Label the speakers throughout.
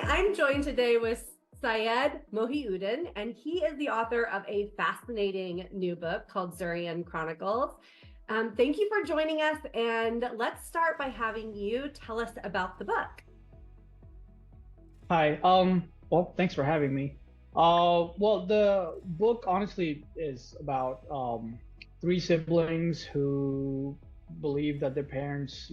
Speaker 1: I'm joined today with Syed Mohiuddin, and he is the author of a fascinating new book called Zurian Chronicles. Thank you for joining us, and let's start by having you tell us about the book.
Speaker 2: Hi. Well, thanks for having me. Well, the book honestly is about three siblings who believe that their parents,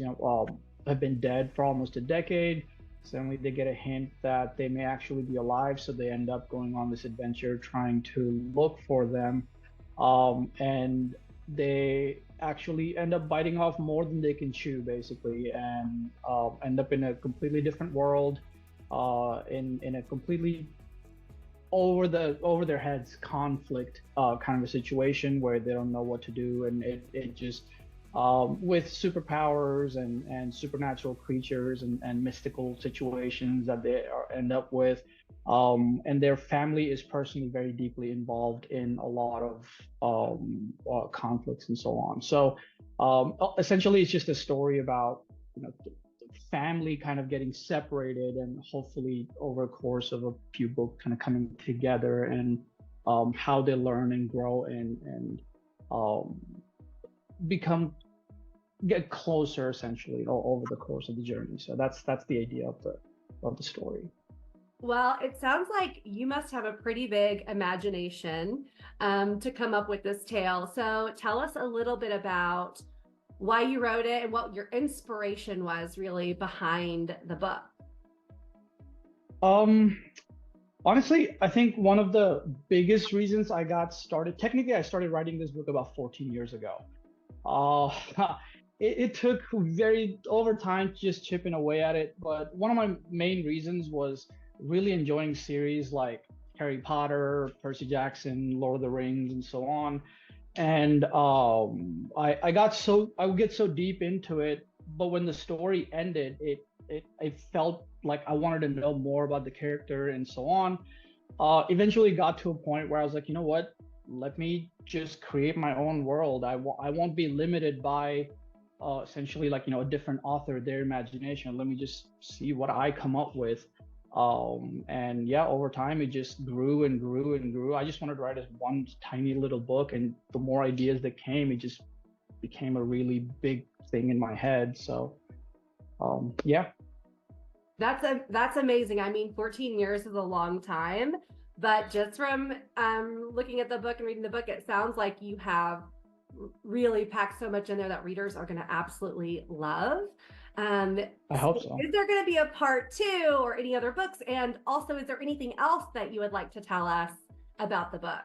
Speaker 2: have been dead for almost a decade. Suddenly, they get a hint that they may actually be alive, so they end up going on this adventure trying to look for them. And they actually end up biting off more than they can chew, basically, and end up in a completely different world in a completely over their heads conflict kind of a situation where they don't know what to do, and it just with superpowers and supernatural creatures and mystical situations that end up with, and their family is personally very deeply involved in a lot of conflicts and so on. So essentially, it's just a story about family kind of getting separated and hopefully over a course of a few books kind of coming together, and how they learn and grow and um, become get closer essentially over the course of the journey. So that's the idea of the story.
Speaker 1: Well, it sounds like you must have a pretty big imagination to come up with this tale. So tell us a little bit about why you wrote it and what your inspiration was really behind the book.
Speaker 2: Um, Honestly, I think one of the biggest reasons I got started, technically, I started writing this book about 14 years ago. Uh, it took very over time just chipping away at it. But one of my main reasons was really enjoying series like Harry Potter, Percy Jackson, Lord of the Rings, and so on. And I would get so deep into it, but when the story ended, it felt like I wanted to know more about the character and so on. Eventually got to a point where I was like, you know what? Let me just create my own world. I won't be limited by essentially like a different author, their imagination. Let me just see what I come up with. And yeah, over time it just grew and grew and grew. I just wanted to write as one tiny little book, and the more ideas that came, it just became a really big thing in my head. So yeah.
Speaker 1: That's amazing. I mean, 14 years is a long time, but just from looking at the book and reading the book, it sounds like you have really packed so much in there that readers are going to absolutely love.
Speaker 2: I
Speaker 1: So
Speaker 2: hope so.
Speaker 1: is there going to be a part two or any other books? And also, is there anything else that you would like to tell us about the book?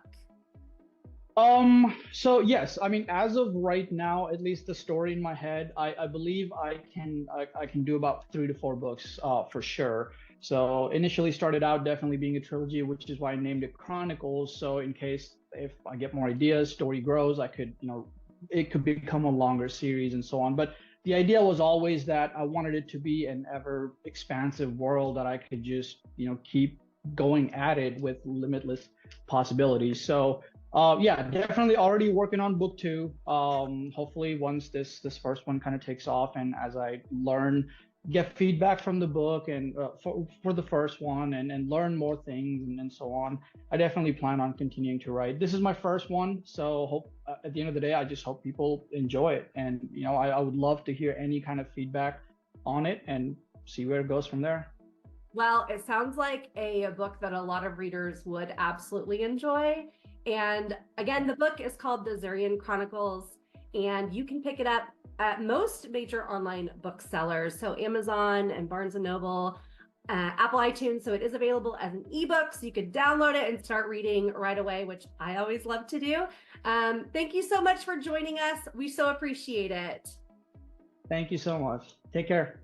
Speaker 2: So yes, I mean, as of right now, at least the story in my head, I believe I can do about 3 to 4 books, for sure. So initially started out definitely being a trilogy, which is why I named it Chronicles. So in case if I get more ideas, story grows, I could, it could become a longer series and so on. But the idea was always that I wanted it to be an ever expansive world that I could just, keep going at it with limitless possibilities. So yeah, definitely already working on book two. Hopefully once this first one kind of takes off, and as I learn, get feedback from the book and for the first one, and learn more things and so on, I definitely plan on continuing to write. This is my first one, so hope at the end of the day, I just hope people enjoy it. And I would love to hear any kind of feedback on it and see where it goes from there.
Speaker 1: Well, it sounds like a book that a lot of readers would absolutely enjoy. And again, the book is called The Zurian Chronicles, and you can pick it up at most major online booksellers. So Amazon and Barnes and Noble, Apple iTunes. So it is available as an ebook. So you could download it and start reading right away, which I always love to do. Thank you so much for joining us. We so appreciate it.
Speaker 2: Thank you so much. Take care.